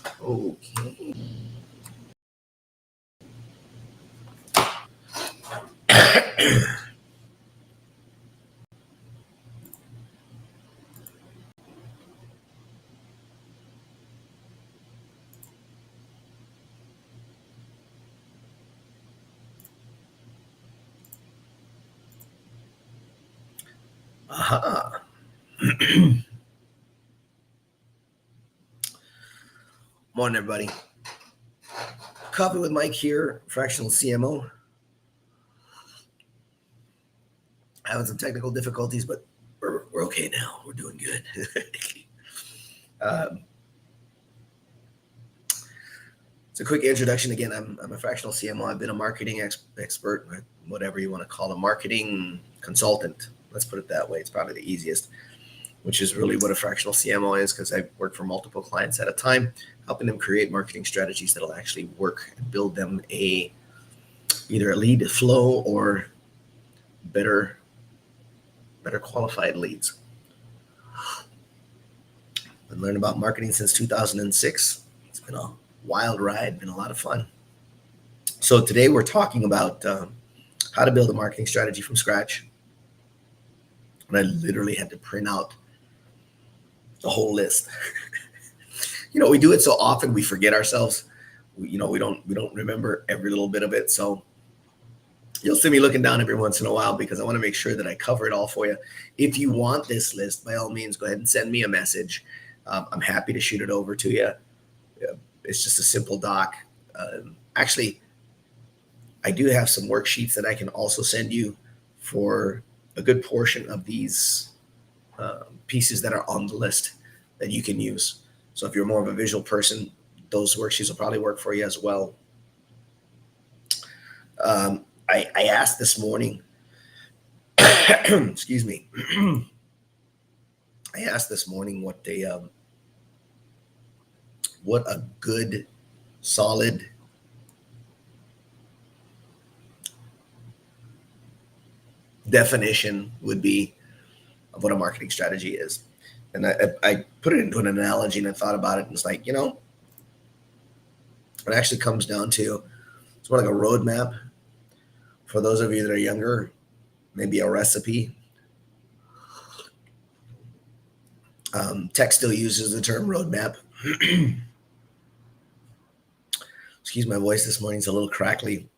Okay. Aha. Morning, everybody. Coffee with Mike here, fractional CMO. Having some technical difficulties, but we're okay now. We're doing good. um, it's a quick introduction. Again, I'm a fractional CMO. I've been a marketing expert, whatever you want to call a marketing consultant. Let's put it that way. It's probably the easiest, which is really what a fractional CMO is, because I work for multiple clients at a time, helping them create marketing strategies that'll actually work and build them either a lead flow or better qualified leads. Been learning about marketing since 2006. It's been a wild ride, been a lot of fun. So today we're talking about how to build a marketing strategy from scratch. And I literally had to print out the whole list. We do it so often we forget ourselves. We don't remember every little bit of it. So you'll see me looking down every once in a while because I want to make sure that I cover it all for you. If you want this list, by all means, go ahead and send me a message. I'm happy to shoot it over to you. It's just a simple doc. Actually, I do have some worksheets that I can also send you for a good portion of these pieces that are on the list that you can use. So if you're more of a visual person, those worksheets will probably work for you as well. I asked this morning, excuse me. I asked this morning what a good, solid definition would be of what a marketing strategy is. And I put it into an analogy and I thought about it, and it's like, it actually comes down to, it's more like a roadmap. For those of you that are younger, maybe a recipe. Tech still uses the term roadmap. Excuse my voice this morning. It's a little crackly,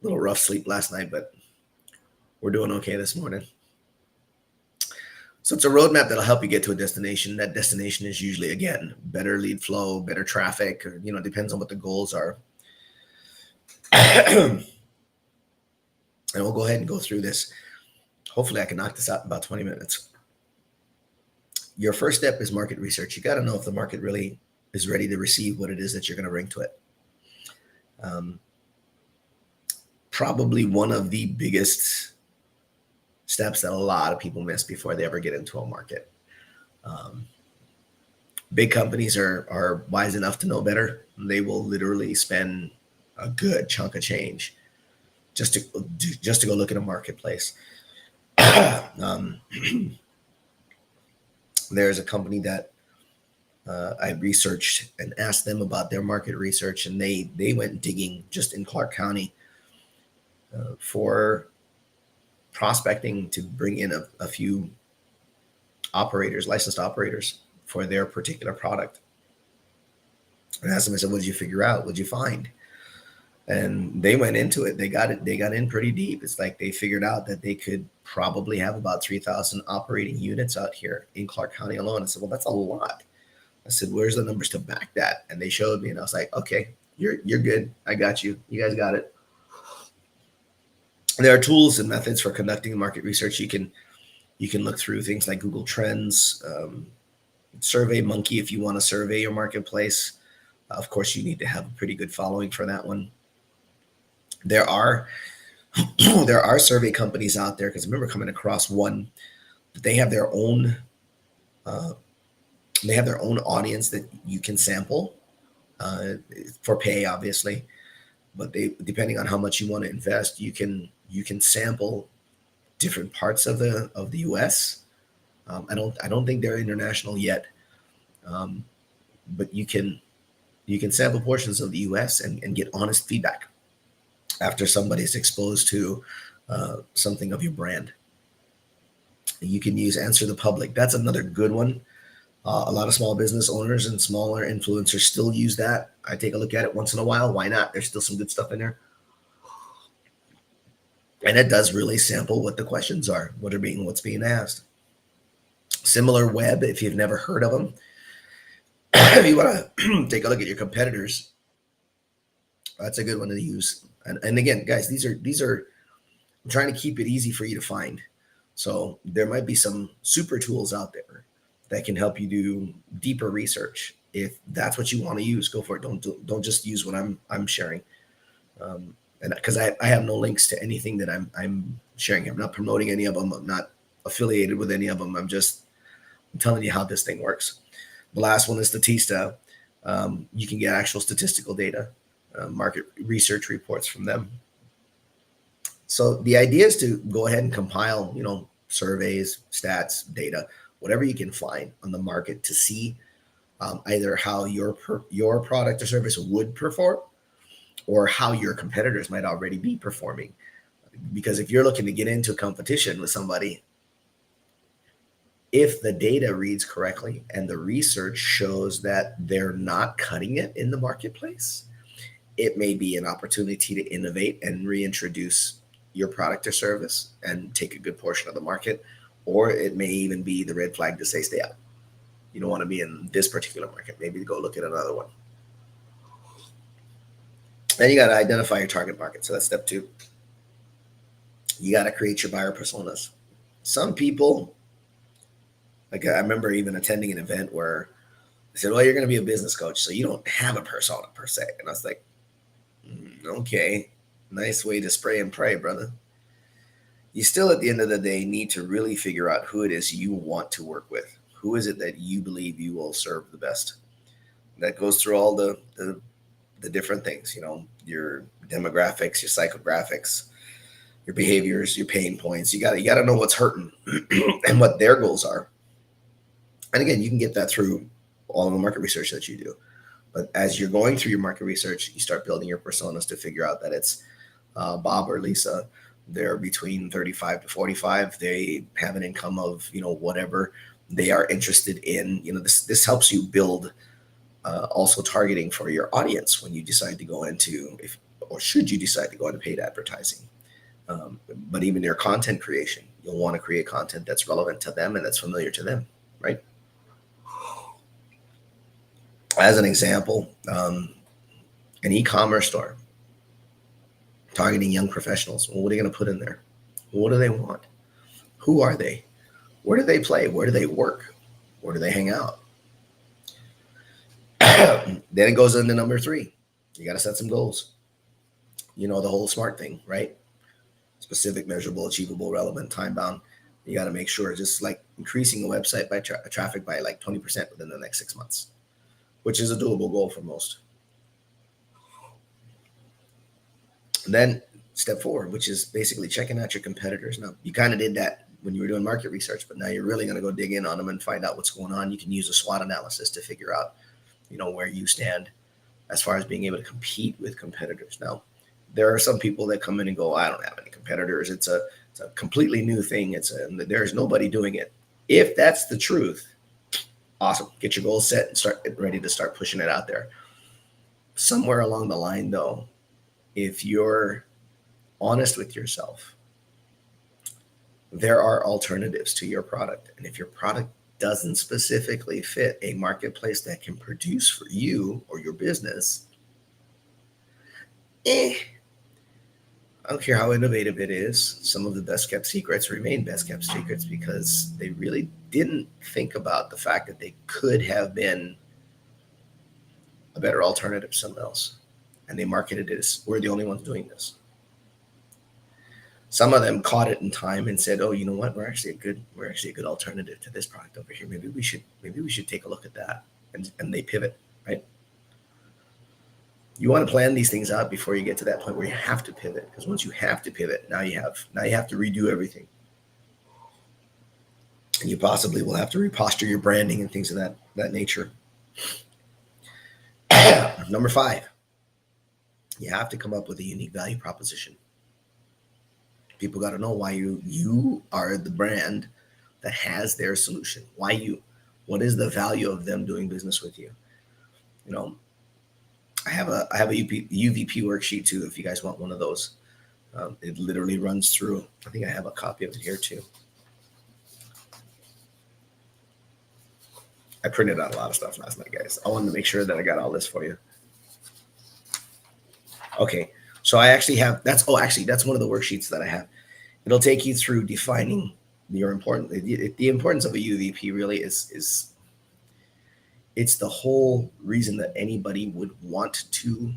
a little rough sleep last night, but we're doing okay this morning. So it's a roadmap that'll help you get to a destination. That destination is usually, again, better lead flow, better traffic, or, depends on what the goals are. And we'll go ahead and go through this. Hopefully I can knock this out in about 20 minutes. Your first step is market research. You got to know if the market really is ready to receive what it is that you're going to bring to it. Probably one of the biggest steps that a lot of people miss before they ever get into a market. Big companies are wise enough to know better. They will literally spend a good chunk of change just to go look at a marketplace. There's a company that I researched and asked them about their market research, and they went digging just in Clark County for prospecting to bring in a few operators, licensed operators for their particular product. I asked them, I said, what did you figure out? What did you find? And they went into it. They got in pretty deep. It's like they figured out that they could probably have about 3,000 operating units out here in Clark County alone. I said, well, that's a lot. I said, where's the numbers to back that? And they showed me, and I was like, okay, you're good. I got you. You guys got it. There are tools and methods for conducting market research. You can look through things like Google Trends, SurveyMonkey if you want to survey your marketplace. Of course, you need to have a pretty good following for that one. There are survey companies out there, because I remember coming across one that they have their own audience that you can sample for pay, obviously. But depending on how much you want to invest, you can sample different parts of the U.S. I don't think they're international yet. but you can sample portions of the US and get honest feedback after somebody's exposed to something of your brand. You can use Answer the Public. That's another good one. A lot of small business owners and smaller influencers still use that. I take a look at it once in a while. Why not? There's still some good stuff in there. And it does really sample what the questions are, what's being asked. Similar Web, if you've never heard of them, if you want to take a look at your competitors, that's a good one to use. And again, guys, these are I'm trying to keep it easy for you to find. So there might be some super tools out there that can help you do deeper research. If that's what you want to use, go for it. Don't just use what I'm sharing. And because I have no links to anything that I'm sharing. I'm not promoting any of them. I'm not affiliated with any of them. I'm telling you how this thing works. The last one is Statista. You can get actual statistical data, market research reports from them. So the idea is to go ahead and compile, surveys, stats, data, whatever you can find on the market to see either how your product or service would perform or how your competitors might already be performing. Because if you're looking to get into a competition with somebody, if the data reads correctly and the research shows that they're not cutting it in the marketplace, it may be an opportunity to innovate and reintroduce your product or service and take a good portion of the market. Or it may even be the red flag to say, stay out. You don't want to be in this particular market. Maybe go look at another one. Then you got to identify your target market. So that's step 2. You got to create your buyer personas. Some people, like I remember even attending an event where they said, well, you're going to be a business coach, so you don't have a persona per se. And I was like, okay, nice way to spray and pray, brother. You still, at the end of the day, need to really figure out who it is you want to work with. Who is it that you believe you will serve the best? That goes through all the different things, your demographics, your psychographics, your behaviors, your pain points. You got to know what's hurting and what their goals are. And again, you can get that through all of the market research that you do. But as you're going through your market research, you start building your personas to figure out that it's Bob or Lisa. They're between 35 to 45. They have an income of, whatever they are interested in. This helps you build also targeting for your audience when you decide to go into, should you decide to go into paid advertising. But even your content creation, you'll want to create content that's relevant to them and that's familiar to them, right? As an example, an e-commerce store targeting young professionals. Well, what are you going to put in there? What do they want? Who are they? Where do they play? Where do they work? Where do they hang out? Then it goes into number 3. You got to set some goals. The whole SMART thing, right? Specific, measurable, achievable, relevant, time bound. You got to make sure, just like increasing the website by traffic by like 20% within the next 6 months, which is a doable goal for most. And then step 4, which is basically checking out your competitors. Now, you kind of did that when you were doing market research, but now you're really going to go dig in on them and find out what's going on. You can use a SWOT analysis to figure out, where you stand as far as being able to compete with competitors. Now, there are some people that come in and go, I don't have any competitors. It's a completely new thing. There's nobody doing it. If that's the truth, awesome. Get your goals set and start ready to start pushing it out there. Somewhere along the line, though, if you're honest with yourself, there are alternatives to your product. And if your product doesn't specifically fit a marketplace that can produce for you or your business, I don't care how innovative it is. Some of the best kept secrets remain best kept secrets because they really didn't think about the fact that they could have been a better alternative to someone else. And they marketed it as, we're the only ones doing this. Some of them caught it in time and said, oh, you know what? We're actually a good alternative to this product over here. Maybe we should take a look at that. And they pivot, right? You want to plan these things out before you get to that point where you have to pivot. Because once you have to pivot, now you have to redo everything. And you possibly will have to reposture your branding and things of that nature. Number 5, you have to come up with a unique value proposition. People got to know why you are the brand that has their solution. Why you? What is the value of them doing business with you? You know, I have a UVP worksheet too. If you guys want one of those, it literally runs through. I think I have a copy of it here too. I printed out a lot of stuff last night, guys. I wanted to make sure that I got all this for you. Okay, so I actually have that's one of the worksheets that I have. It'll take you through defining your the importance of a UVP. Really is it's the whole reason that anybody would want to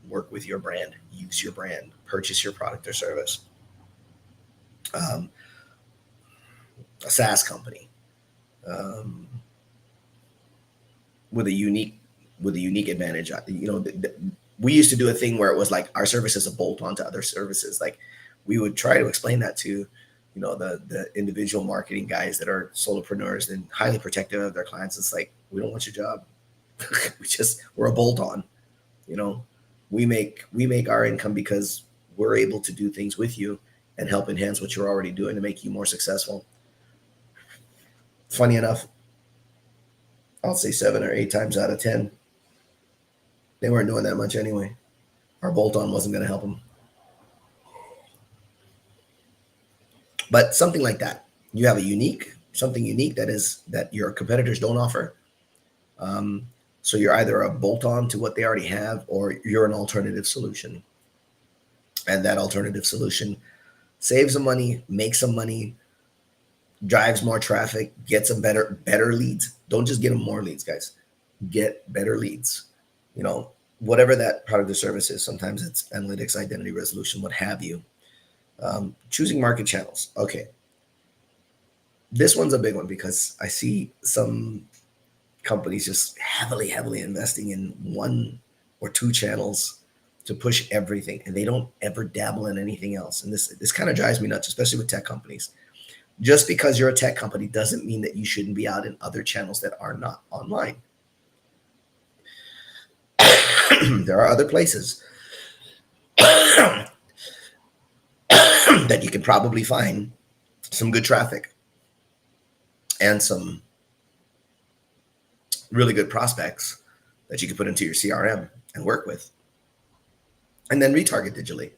work with your brand, use your brand, purchase your product or service. A SaaS company with a unique advantage. We used to do a thing where it was like our service is a bolt on to other services. Like we would try to explain that to the individual marketing guys that are solopreneurs and highly protective of their clients. It's like, we don't want your job. We're a bolt on. We make our income because we're able to do things with you and help enhance what you're already doing to make you more successful. Funny enough, I'll say 7 or 8 times out of 10, they weren't doing that much anyway. Our bolt-on wasn't going to help them. But something like that, you have something unique that your competitors don't offer. So you're either a bolt-on to what they already have, or you're an alternative solution. And that alternative solution saves them money, makes them money, drives more traffic, gets them better leads. Don't just get them more leads, guys. Get better leads. Whatever that product or service is. Sometimes it's analytics, identity resolution, what have you. Choosing market channels. Okay. This one's a big one because I see some companies just heavily investing in 1 or 2 channels to push everything, and they don't ever dabble in anything else. And this kind of drives me nuts, especially with tech companies. Just because you're a tech company doesn't mean that you shouldn't be out in other channels that are not online. There are other places that you can probably find some good traffic and some really good prospects that you can put into your CRM and work with, and then retarget digitally.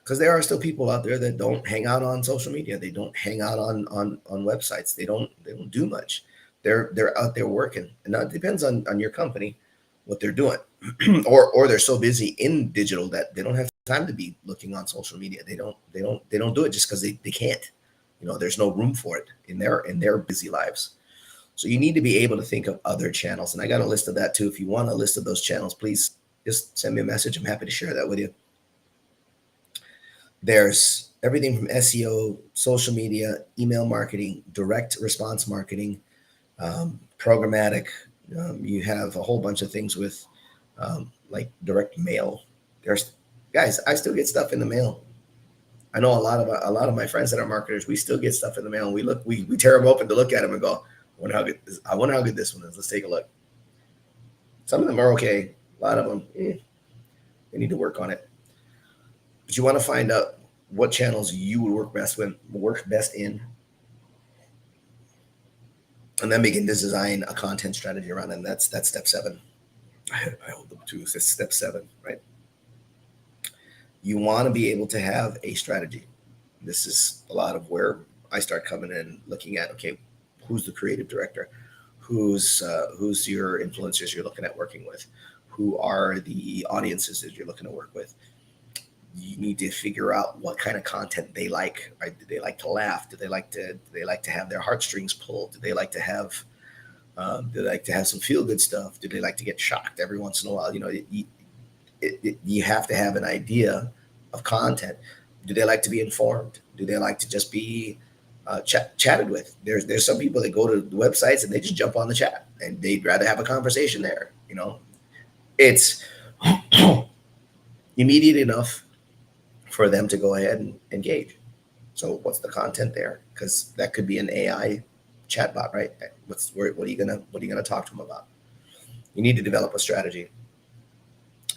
Because there are still people out there that don't hang out on social media. They don't hang out on websites. They don't do much. They're out there working. And now it depends on your company, what they're doing. or they're so busy in digital that they don't have time to be looking on social media. They don't do it just because they can't. There's no room for it in their busy lives. So you need to be able to think of other channels. And I got a list of that too. If you want a list of those channels, please just send me a message. I'm happy to share that with you. There's everything from SEO, social media, email marketing, direct response marketing, programmatic. You have a whole bunch of things with like direct mail. Guys, I still get stuff in the mail. I know a lot of my friends that are marketers. We still get stuff in the mail, and we tear them open to look at them and go, I wonder how good this one is. Let's take a look. Some of them are okay. A lot of them, they need to work on it. But you want to find out what channels you would work best in, and then begin to design a content strategy around it. And that's step 7. I hold them to it's step 7, right? You want to be able to have a strategy. This is a lot of where I start coming in, looking at, okay, who's the creative director? Who's your influencers you're looking at working with? Who are the audiences that you're looking to work with? You need to figure out what kind of content they like. Right? Do they like to laugh? Do they like to have their heartstrings pulled? Do they like to have some feel good stuff? Do they like to get shocked every once in a while? You have to have an idea of content. Do they like to be informed? Do they like to just be chatted with? There's some people that go to the websites and they just jump on the chat and they'd rather have a conversation there. It's immediate enough for them to go ahead and engage. So what's the content there? Because that could be an AI chatbot, right? What are you gonna talk to them about? You need to develop a strategy.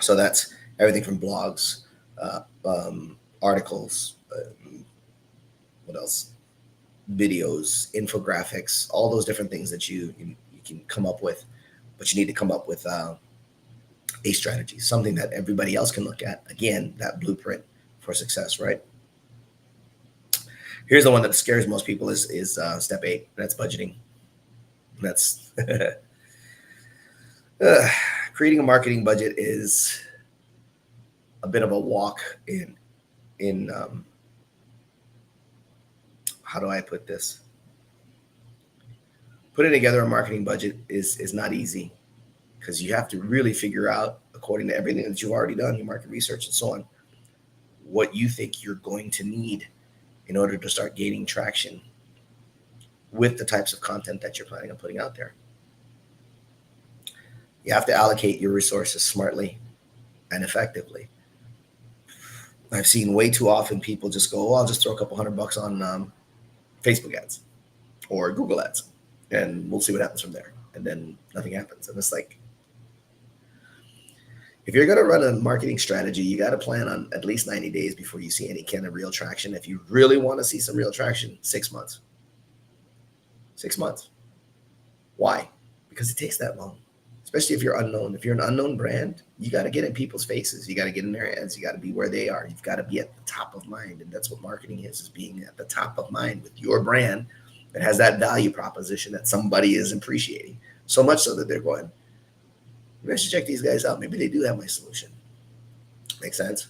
So that's everything from blogs, articles, what else? Videos, infographics, all those different things that you can come up with, but you need to come up with a strategy, something that everybody else can look at. Again, that blueprint for success, right? Here's the one that scares most people is step 8. That's budgeting. That's creating a marketing budget is a bit of a walk in how do I put this? Putting together a marketing budget is not easy because you have to really figure out, according to everything that you've already done, your market research and so on, what you think you're going to need in order to start gaining traction with the types of content that you're planning on putting out there. You have to allocate your resources smartly and effectively. I've seen way too often people just go, "Oh, I'll just throw a couple $100 on Facebook ads or Google ads, and we'll see what happens from there." And then nothing happens. And it's like, if you're going to run a marketing strategy, you got to plan on at least 90 days before you see any kind of real traction. If you really want to see some real traction, 6 months. 6 months. Why? Because it takes that long. Especially if you're unknown. If you're an unknown brand, you got to get in people's faces. You got to get in their heads. You got to be where they are. You've got to be at the top of mind. And that's what marketing is being at the top of mind with your brand that has that value proposition that somebody is appreciating. So much so that they're going, maybe I should check these guys out. Maybe they do have my solution. Make sense?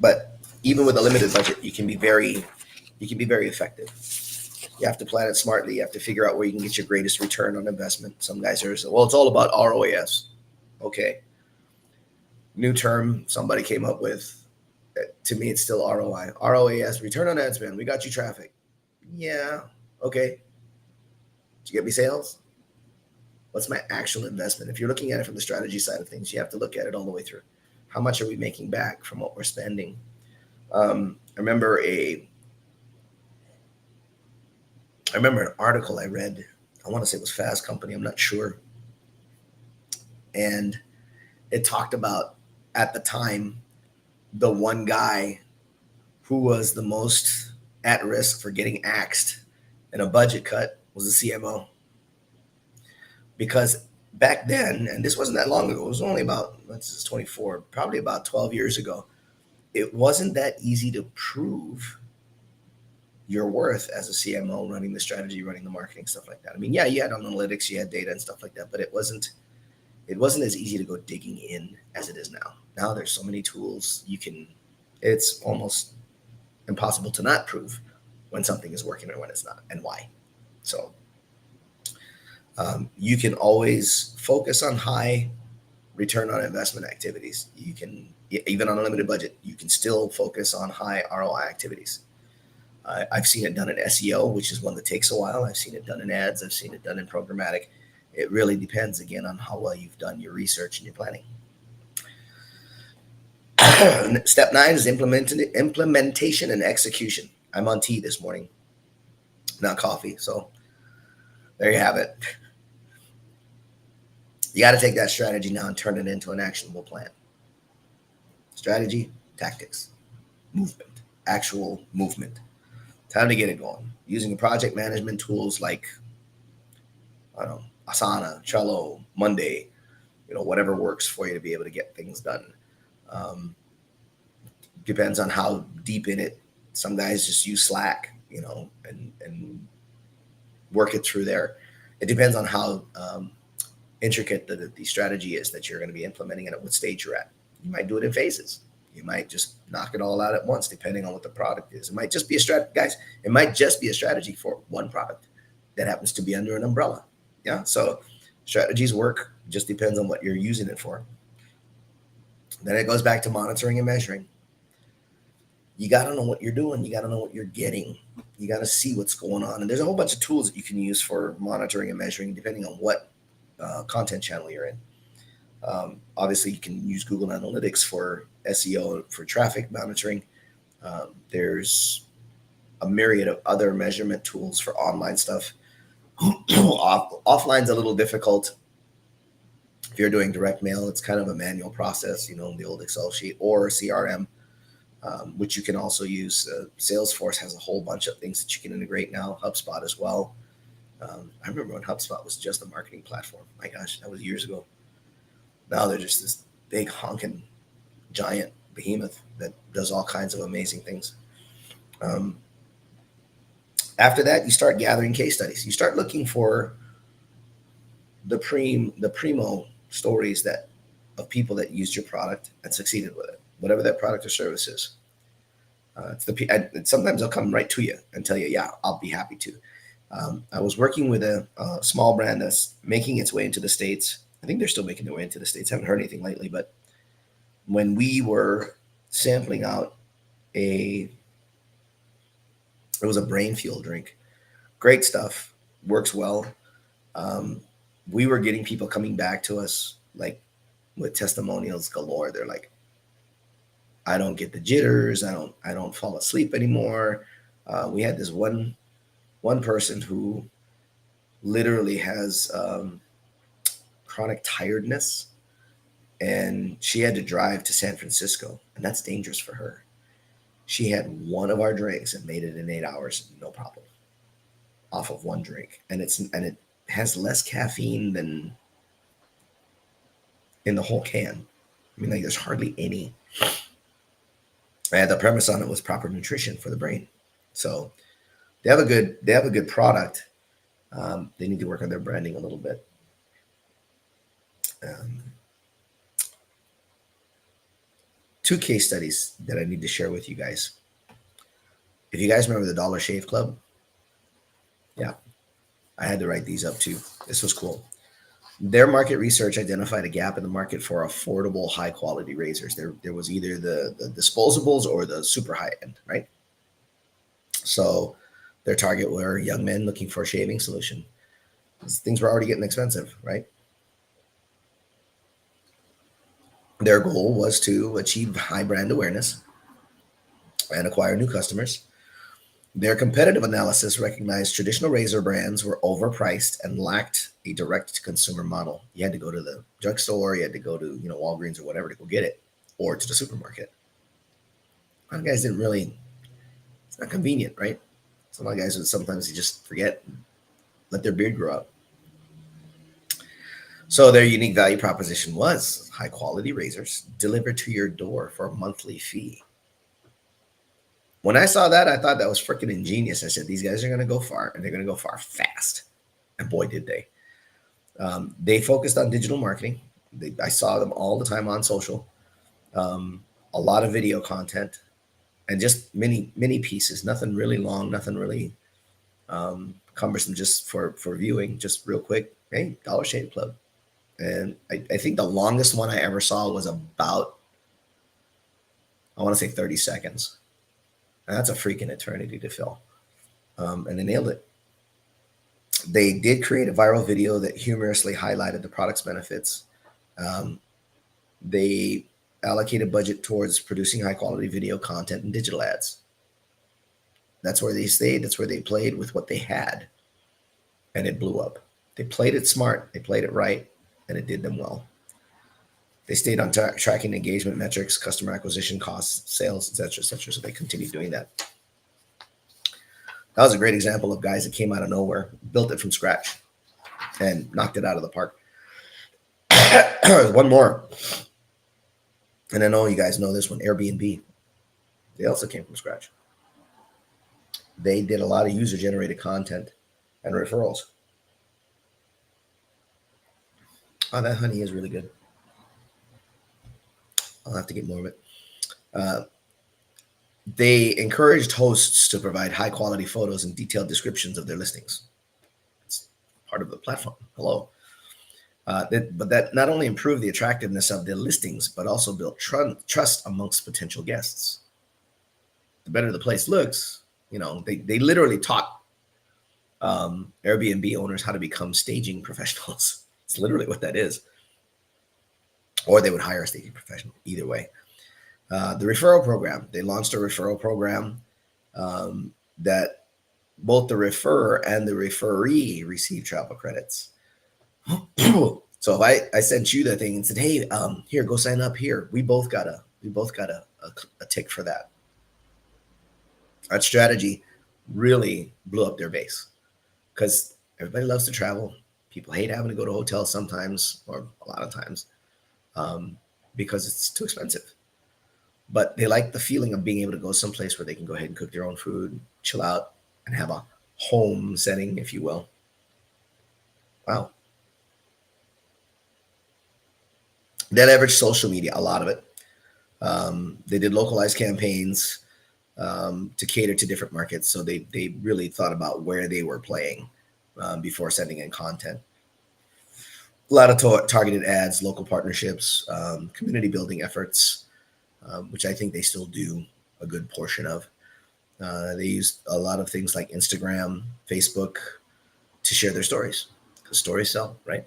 But even with a limited budget, you can be very effective. You have to plan it smartly. You have to figure out where you can get your greatest return on investment. Some guys are saying, well, it's all about ROAS. Okay. New term somebody came up with. To me, it's still ROI. ROAS, return on ad spend. We got you traffic. Yeah. Okay. Did you get me sales? What's my actual investment? If you're looking at it from the strategy side of things, you have to look at it all the way through. How much are we making back from what we're spending? I remember an article I read. I want to say it was Fast Company. I'm not sure. And it talked about, at the time, the one guy who was the most at risk for getting axed in a budget cut was the CMO. Because back then, and this wasn't that long ago, it was only about, this is 24, probably about 12 years ago, it wasn't that easy to prove your worth as a CMO running the strategy, running the marketing, stuff like that. I mean, yeah, you had analytics, you had data and stuff like that, but it wasn't as easy to go digging in as it is now. Now there's so many tools it's almost impossible to not prove when something is working or when it's not and why. So you can always focus on high return on investment activities. You can, even on a limited budget, you can still focus on high ROI activities. I've seen it done in SEO, which is one that takes a while. I've seen it done in ads. I've seen it done in programmatic. It really depends, again, on how well you've done your research and your planning. Step 9 is implementation and execution. I'm on tea this morning, not coffee. So there you have it. You got to take that strategy now and turn it into an actionable plan. Strategy, tactics, movement, actual movement. Time to get it going. Using project management tools like, I don't know, Asana, Trello, Monday, whatever works for you to be able to get things done. Depends on how deep in it. Some guys just use Slack, and work it through there. It depends on how intricate the strategy is that you're going to be implementing and at what stage you're at. You might do it in phases. You might just knock it all out at once, depending on what the product is. It might just be a strategy, guys. It might just be a strategy for one product that happens to be under an umbrella. Yeah. So strategies work. Just depends on what you're using it for. Then it goes back to monitoring and measuring. You got to know what you're doing. You got to know what you're getting. You got to see what's going on. And there's a whole bunch of tools that you can use for monitoring and measuring, depending on what content channel you're in. Obviously, you can use Google Analytics for SEO, for traffic monitoring. There's a myriad of other measurement tools for online stuff. Offline's a little difficult If you're doing direct mail, it's kind of a manual process, the old Excel sheet or CRM, which you can also use. Salesforce has a whole bunch of things that you can integrate now, HubSpot as well. I remember when HubSpot was just a marketing platform. My gosh, that was years ago. Now they're just this big honking giant behemoth that does all kinds of amazing things. After that, you start gathering case studies. You start looking for the primo stories of people that used your product and succeeded with it, whatever that product or service is. Sometimes they'll come right to you and tell you, yeah, I'll be happy to. I was working with a small brand that's making its way into the States. I think they're still making their way into the States. I haven't heard anything lately, but when we were sampling out it was a brain fuel drink. Great stuff, works well. We were getting people coming back to us like with testimonials galore. They're like, I don't get the jitters. I don't fall asleep anymore. We had this one person who literally has chronic tiredness, and she had to drive to San Francisco, and that's dangerous for her. She had one of our drinks and made it in 8 hours, no problem, off of one drink, and it has less caffeine than in the whole can. I mean, like, there's hardly any. And the premise on it was proper nutrition for the brain. So they have a good product. They need to work on their branding a little bit. Two case studies that I need to share with you guys. If you guys remember the Dollar Shave Club, yeah, I had to write these up too. This was cool. Their market research identified a gap in the market for affordable, high-quality razors. There was either the disposables or the super high-end, right? So their target were young men looking for a shaving solution. Things were already getting expensive, right? Their goal was to achieve high brand awareness and acquire new customers. Their competitive analysis recognized traditional razor brands were overpriced and lacked a direct-to-consumer model. You had to go to the drugstore, you had to go to Walgreens or whatever to go get it, or to the supermarket. A lot of guys didn't really. It's not convenient, right? Some of the guys would sometimes just forget and let their beard grow up. So their unique value proposition was high-quality razors delivered to your door for a monthly fee. When I saw that, I thought that was freaking ingenious. I said, these guys are going to go far, and they're going to go far fast. And boy, did they. They focused on digital marketing. I saw them all the time on social. A lot of video content and just mini pieces. Nothing really long, nothing really cumbersome, just for viewing, just real quick. Hey, Dollar Shave Club. And I think the longest one I ever saw was about, I want to say 30 seconds. And that's a freaking eternity to fill. And they nailed it. They did create a viral video that humorously highlighted the product's benefits. They allocated budget towards producing high quality video content and digital ads. That's where they stayed. That's where they played with what they had. And it blew up. They played it smart. They played it right. And it did them well. They stayed on tracking engagement metrics, customer acquisition costs, sales, etc., etc. So they continued doing that. That was a great example of guys that came out of nowhere, built it from scratch, and knocked it out of the park. One more. And I know you guys know this one, Airbnb. They also came from scratch. They did a lot of user-generated content and referrals. Oh, that honey is really good. I'll have to get more of it. They encouraged hosts to provide high-quality photos and detailed descriptions of their listings. It's part of the platform. Hello. But that not only improved the attractiveness of their listings, but also built trust amongst potential guests. The better the place looks, they literally taught Airbnb owners how to become staging professionals. It's literally what that is. Or they would hire a staging professional, either way. The referral program. They launched a referral program that both the referrer and the referee receive travel credits. So if I sent you the thing and said, hey, here, go sign up here. We both got a tick for that. That strategy really blew up their base because everybody loves to travel. People hate having to go to hotels sometimes, or a lot of times, um, because it's too expensive. But they like the feeling of being able to go someplace where they can go ahead and cook their own food, chill out, and have a home setting, if you will. Wow. They leveraged social media, a lot of it. They did localized campaigns to cater to different markets. So they really thought about where they were playing before sending in content. A lot of targeted ads, local partnerships, community building efforts, which I think they still do a good portion of. They used a lot of things like Instagram, Facebook to share their stories because stories sell, right?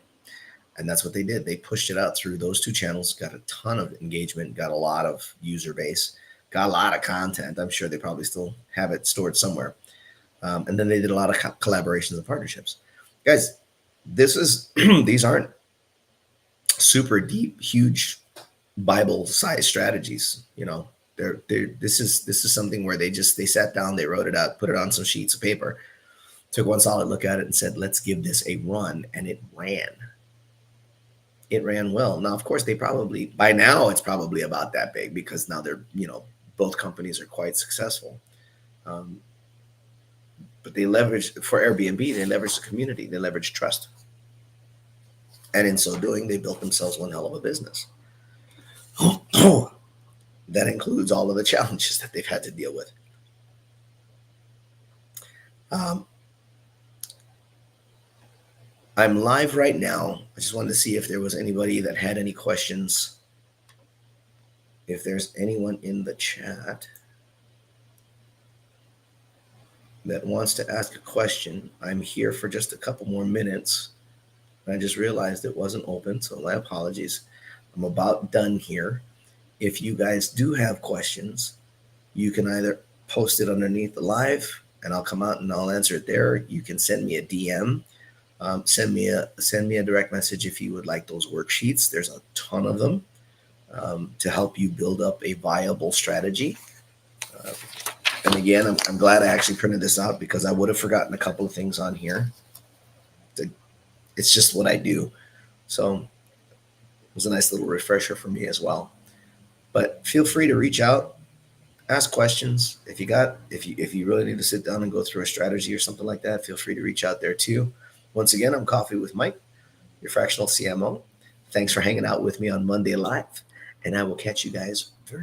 And that's what they did. They pushed it out through those two channels, got a ton of engagement, got a lot of user base, got a lot of content. I'm sure they probably still have it stored somewhere. And then they did a lot of collaborations and partnerships. Guys, this is these aren't super deep, huge Bible-sized strategies. You know, they're this is something where they sat down, they wrote it out, put it on some sheets of paper, took one solid look at it, and said, "Let's give this a run," and it ran. It ran well. Now, of course, they probably by now it's probably about that big because now they're both companies are quite successful. Um, but they leveraged for Airbnb. They leveraged the community. They leveraged trust, and in so doing, they built themselves one hell of a business. That includes all of the challenges that they've had to deal with. Um, I'm live right now. I just wanted to see if there was anybody that had any questions. If there's anyone in the chat that wants to ask a question, I'm here for just a couple more minutes. I just realized it wasn't open, so my apologies. I'm about done here. If you guys do have questions, you can either post it underneath the live and I'll come out and I'll answer it there. You can send me a DM. Send me a direct message if you would like those worksheets. There's a ton of them to help you build up a viable strategy. And again, I'm glad I actually printed this out because I would have forgotten a couple of things on here. It's just what I do. So it was a nice little refresher for me as well. But feel free to reach out, ask questions. If you really need to sit down and go through a strategy or something like that, feel free to reach out there too. Once again, I'm Coffee with Mike, your fractional CMO. Thanks for hanging out with me on Monday Live, and I will catch you guys very